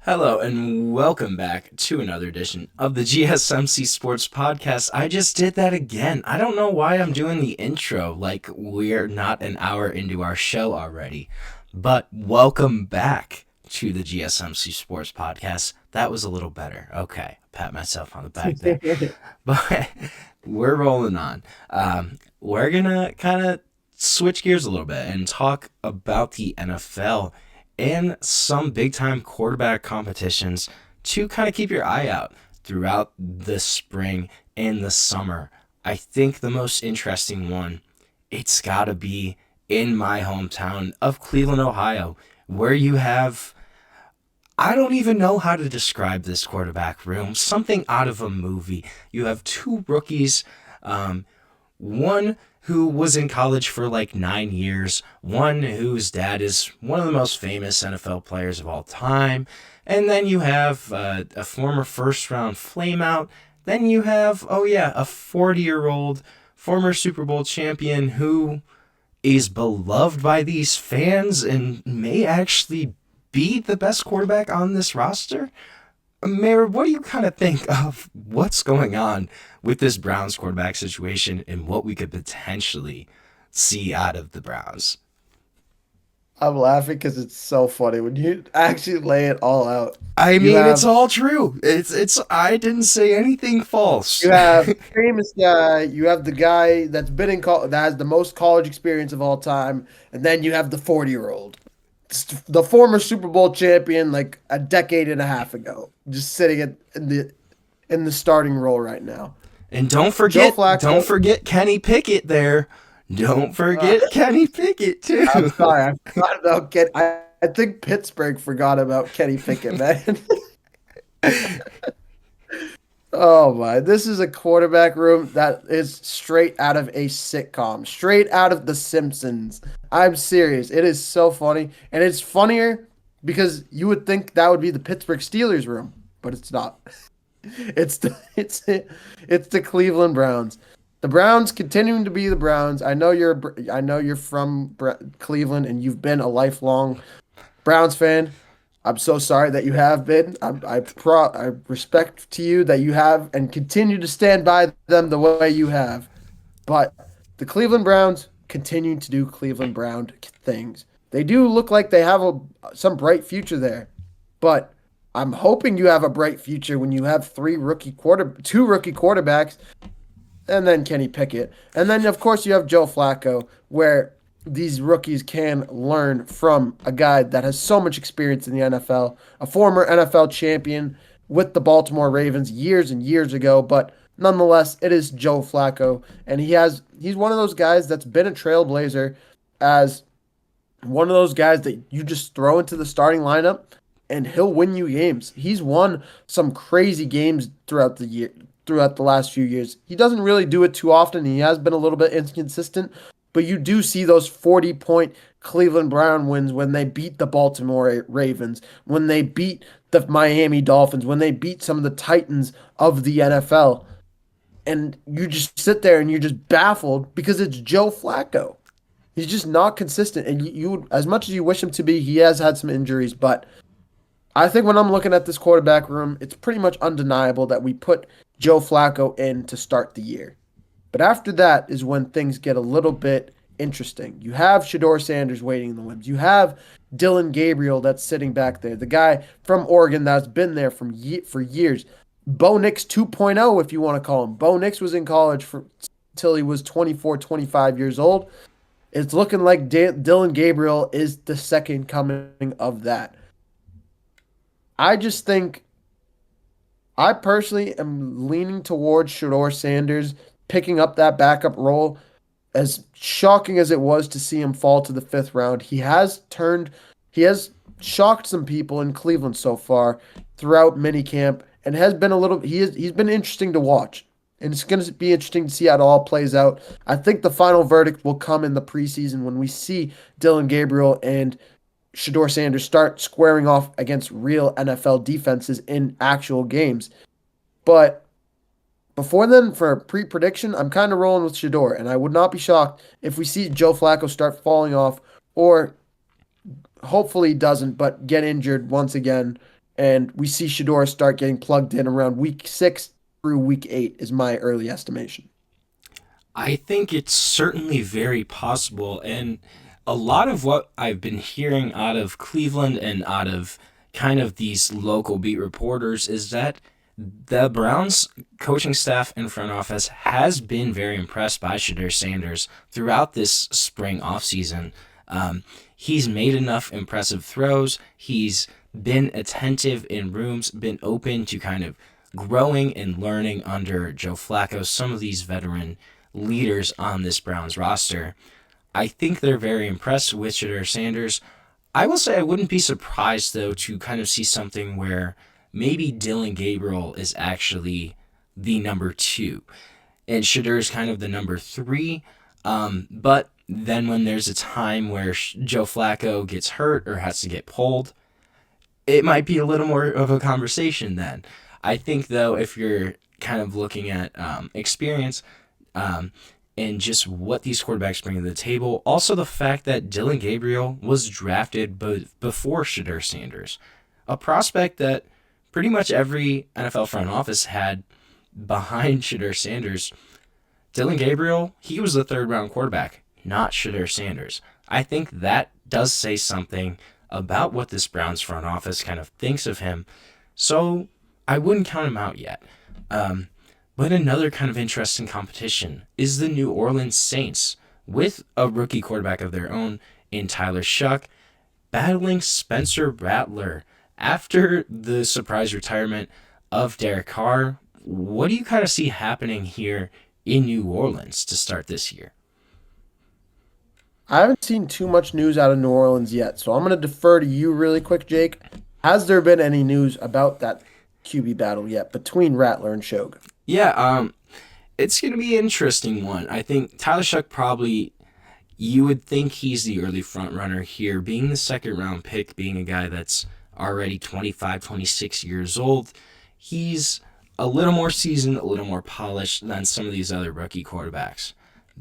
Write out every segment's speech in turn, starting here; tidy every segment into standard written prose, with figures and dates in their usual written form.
Hello and welcome back to another edition of the GSMC Sports Podcast. I just did that again. I don't know why I'm doing the intro like we're not an hour into our show already. But welcome back to the GSMC Sports Podcast. That was a little better. Okay, pat myself on the back there. But we're rolling on. We're going to kind of switch gears a little bit and talk about the NFL and some big-time quarterback competitions to kind of keep your eye out throughout the spring and the summer. I think the most interesting one, it's got to be in my hometown of Cleveland, Ohio, where you have, I don't even know how to describe this quarterback room, something out of a movie. You have two rookies, one who was in college for like 9 years, one whose dad is one of the most famous NFL players of all time, and then you have a former first-round flameout. Then you have, a 40-year-old former Super Bowl champion who is beloved by these fans and may actually be the best quarterback on this roster. Mayor, what do you kind of think of what's going on with this Browns quarterback situation and what we could potentially see out of the Browns? I'm laughing because it's so funny when you actually lay it all out. I You mean, it's have all true. It's I didn't say anything false. you have famous guy, you have the guy that's been in that has the most college experience of all time, and then you have the 40-year-old, the former Super Bowl champion like a decade and a half ago, just sitting in the starting role right now. And don't Joe forget Flacco. Kenny Pickett there. Don't forget Kenny Pickett too. I'm sorry, I forgot about I think Pittsburgh forgot about Kenny Pickett, man. Oh my, this is a quarterback room that is straight out of a sitcom, straight out of The Simpsons. I'm serious. It is so funny. And it's funnier because you would think that would be the Pittsburgh Steelers room, but it's not. It's the Cleveland Browns. The Browns continuing to be the Browns. I know you're from Cleveland and you've been a lifelong Browns fan. I'm so sorry that you have been. I respect to you that you have and continue to stand by them the way you have. But the Cleveland Browns continue to do Cleveland Brown things. They do look like they have some bright future there. But I'm hoping you have a bright future when you have two rookie quarterbacks and then Kenny Pickett. And then, of course, you have Joe Flacco, where these rookies can learn from a guy that has so much experience in the NFL, a former NFL champion with the Baltimore Ravens years and years ago. But nonetheless, it is Joe Flacco, and he's one of those guys that's been a trailblazer as one of those guys that you just throw into the starting lineup and he'll win you games. He's won some crazy games throughout the last few years. He doesn't really do it too often. He has been a little bit inconsistent, but you do see those 40-point Cleveland Brown wins when they beat the Baltimore Ravens, when they beat the Miami Dolphins, when they beat some of the Titans of the NFL. And you just sit there and you're just baffled because it's Joe Flacco. He's just not consistent. And you as much as you wish him to be, he has had some injuries, but I think when I'm looking at this quarterback room, it's pretty much undeniable that we put Joe Flacco in to start the year. But after that is when things get a little bit interesting. You have Shedeur Sanders waiting in the wings. You have Dillon Gabriel that's sitting back there, the guy from Oregon that's been there for years. Bo Nix 2.0, if you want to call him. Bo Nix was in college until he was 24, 25 years old. It's looking like Dillon Gabriel is the second coming of that. I just think I personally am leaning towards Shedeur Sanders picking up that backup role. As shocking as it was to see him fall to the fifth round, he has shocked some people in Cleveland so far throughout minicamp and has been he's been interesting to watch. And it's going to be interesting to see how it all plays out. I think the final verdict will come in the preseason when we see Dillon Gabriel and Shedeur Sanders start squaring off against real NFL defenses in actual games. But before then, for a pre-prediction, I'm kind of rolling with Shedeur, and I would not be shocked if we see Joe Flacco start falling off or hopefully doesn't, but get injured once again and we see Shedeur start getting plugged in around week 6 through week 8 is my early estimation. I think it's certainly very possible. And a lot of what I've been hearing out of Cleveland and out of kind of these local beat reporters is that the Browns coaching staff and front office has been very impressed by Shedeur Sanders throughout this spring offseason. He's made enough impressive throws. He's been attentive in rooms, been open to kind of growing and learning under Joe Flacco, some of these veteran leaders on this Browns roster. I think they're very impressed with Shedeur Sanders. I will say I wouldn't be surprised, though, to kind of see something where maybe Dillon Gabriel is actually the number 2, and Shedeur is kind of the number 3. But then when there's a time where Joe Flacco gets hurt or has to get pulled, it might be a little more of a conversation then. I think, though, if you're kind of looking at experience and just what these quarterbacks bring to the table, also the fact that Dillon Gabriel was drafted before Shedeur Sanders, a prospect that pretty much every NFL front office had behind Shedeur Sanders. Dillon Gabriel, he was the 3rd-round quarterback, not Shedeur Sanders. I think that does say something about what this Browns front office kind of thinks of him. So I wouldn't count him out yet. But another kind of interesting competition is the New Orleans Saints, with a rookie quarterback of their own in Tyler Shough, battling Spencer Rattler after the surprise retirement of Derek Carr. What do you kind of see happening here in New Orleans to start this year? I haven't seen too much news out of New Orleans yet, so I'm going to defer to you really quick, Jake. Has there been any news about that QB battle yet between Rattler and Shough? Yeah, it's going to be an interesting one. I think Tyler Shough probably, you would think he's the early front runner here, being the 2nd-round pick, being a guy that's already 25, 26 years old. He's a little more seasoned, a little more polished than some of these other rookie quarterbacks.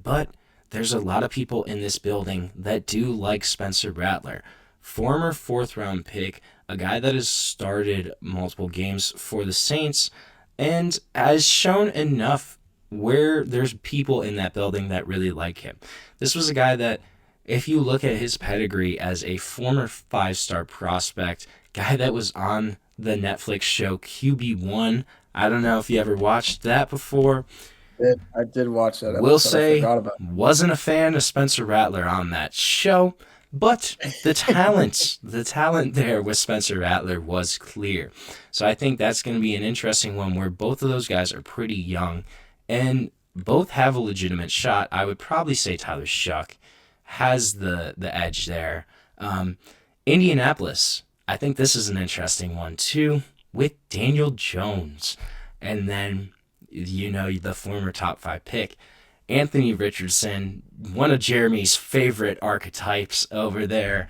But there's a lot of people in this building that do like Spencer Rattler, former 4th-round pick, a guy that has started multiple games for the Saints and has shown enough where there's people in that building that really like him. This was a guy that, if you look at his pedigree as a former 5-star prospect, guy that was on the Netflix show QB1, I don't know if you ever watched that before. I did watch that episode. Will say, I forgot about it. Wasn't a fan of Spencer Rattler on that show, but the talent there with Spencer Rattler was clear. So I think that's going to be an interesting one where both of those guys are pretty young and both have a legitimate shot. I would probably say Tyler Shough has the edge there. Indianapolis, I think this is an interesting one too, with Daniel Jones. And then, the former top 5 pick, Anthony Richardson, one of Jeremy's favorite archetypes over there.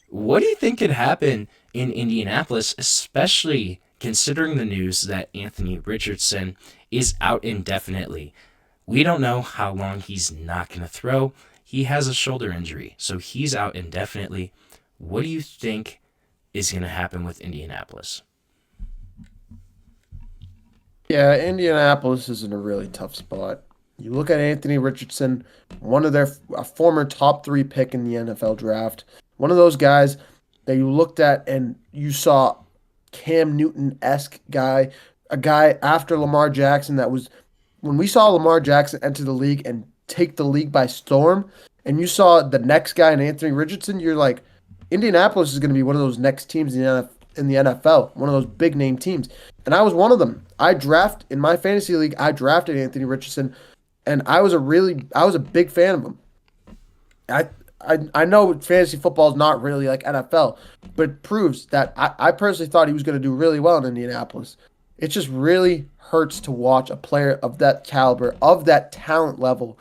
What do you think could happen in Indianapolis, especially considering the news that Anthony Richardson is out indefinitely? We don't know how long he's not going to throw. He has a shoulder injury, so he's out indefinitely. What do you think is going to happen with Indianapolis? Yeah, Indianapolis is in a really tough spot. You look at Anthony Richardson, a former top 3 pick in the NFL draft, one of those guys that you looked at and you saw Cam Newton-esque guy, a guy after Lamar Jackson that was, when we saw Lamar Jackson enter the league and take the league by storm, and you saw the next guy in Anthony Richardson, you're like, Indianapolis is going to be one of those next teams in the NFL, one of those big name teams. And I was one of them. In my fantasy league, I drafted Anthony Richardson, and I was a big fan of him. I know fantasy football is not really like NFL, but it proves that I personally thought he was going to do really well in Indianapolis. It just really hurts to watch a player of that caliber, of that talent level,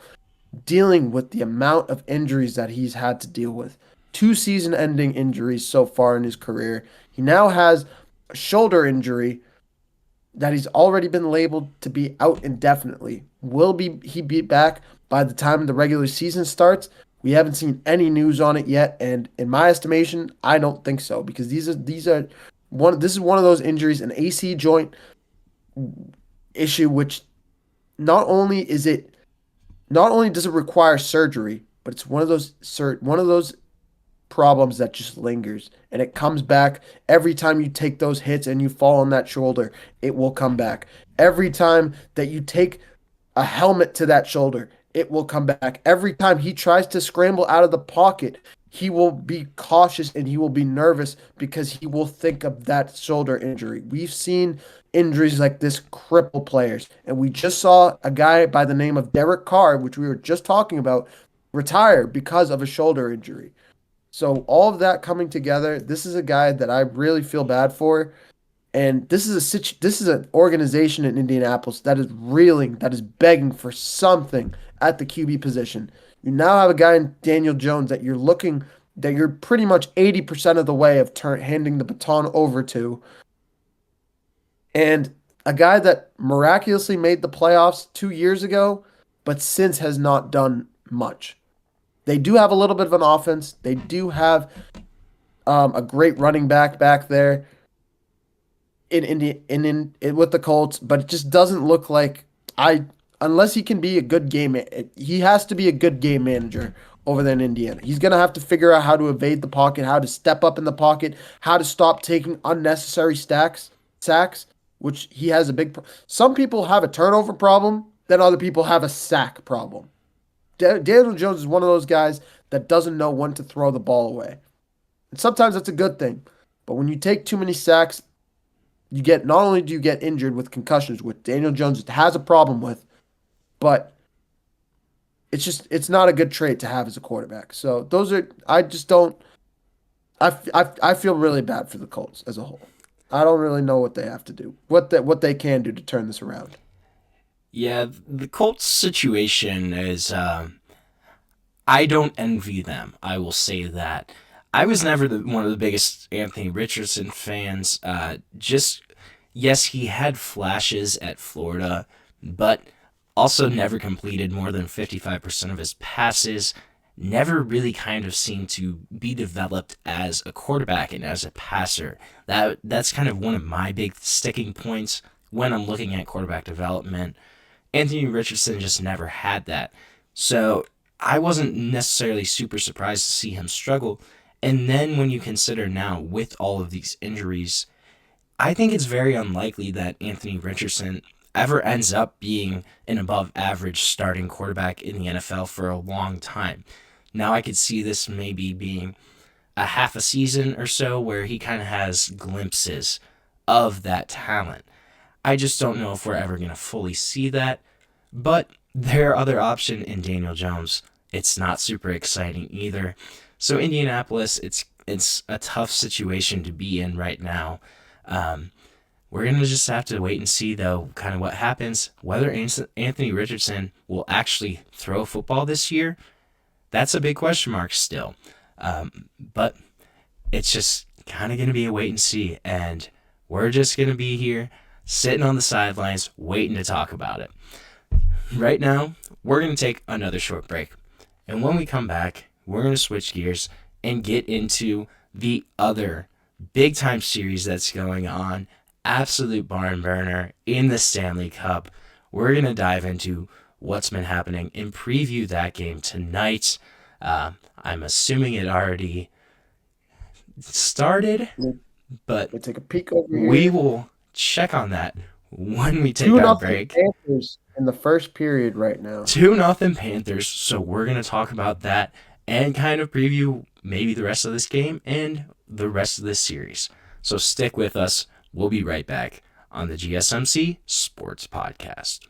dealing with the amount of injuries that he's had to deal with. 2 season-ending injuries so far in his career. He now has a shoulder injury that he's already been labeled to be out indefinitely. Will he be back by the time the regular season starts? We haven't seen any news on it yet, and in my estimation, I don't think so, because these are This is one of those injuries, an AC joint issue, which not only is it not only does it require surgery, but it's one of those problems that just lingers and it comes back every time you take those hits and you fall on that shoulder, it will come back. Every time that you take a helmet to that shoulder, it will come back. Every time he tries to scramble out of the pocket, he will be cautious and he will be nervous because he will think of that shoulder injury. We've seen injuries like this cripple players, and we just saw a guy by the name of Derek Carr, which we were just talking about, retire because of a shoulder injury. So all of that coming together, this is a guy that I really feel bad for. And this is an organization in Indianapolis that is reeling, that is begging for something at the QB position. You now have a guy in Daniel Jones that you're pretty much 80% of the way of handing the baton over to, and a guy that miraculously made the playoffs 2 years ago, but since has not done much. They do have a little bit of an offense. They do have a great running back there in Indy with the Colts, but it just doesn't look like unless he can be a good he has to be a good game manager over there in Indiana. He's gonna have to figure out how to evade the pocket, how to step up in the pocket, how to stop taking unnecessary sacks, which he has a big. Some people have a turnover problem, then other people have a sack problem. Daniel Jones is one of those guys that doesn't know when to throw the ball away. And sometimes that's a good thing. But when you take too many sacks, not only do you get injured with concussions, which Daniel Jones has a problem with, but it's not a good trait to have as a quarterback. So I just don't. I feel really bad for the Colts as a whole. I don't really know what they have to do, what they can do to turn this around. Yeah, the Colts situation is, I don't envy them. I will say that. I was never one of the biggest Anthony Richardson fans. Yes, he had flashes at Florida, but also never completed more than 55% of his passes. Never really kind of seemed to be developed as a quarterback and as a passer. That's kind of one of my big sticking points when I'm looking at quarterback development. Anthony Richardson just never had that. So I wasn't necessarily super surprised to see him struggle. And then when you consider now with all of these injuries, I think it's very unlikely that Anthony Richardson ever ends up being an above average starting quarterback in the NFL for a long time. Now I could see this maybe being a half a season or so where he kind of has glimpses of that talent. I just don't know if we're ever going to fully see that, but their other option in Daniel Jones, it's not super exciting either. So Indianapolis, it's a tough situation to be in right now. We're going to just have to wait and see, though, kind of what happens. Whether Anthony Richardson will actually throw football this year, that's a big question mark still. But it's just kind of going to be a wait and see, and we're just going to be here sitting on the sidelines waiting to talk about it. Right now, we're going to take another short break. And when we come back, we're going to switch gears and get into the other big-time series that's going on, absolute barn burner in the Stanley Cup. We're going to dive into what's been happening and preview that game tonight. I'm assuming it already started, but We'll take a peek over here. we will check on that when we take our break. Panthers in the first period right now. 2-0 Panthers, so we're going to talk about that and kind of preview maybe the rest of this game and the rest of this series. So stick with us. We'll be right back on the GSMC Sports Podcast.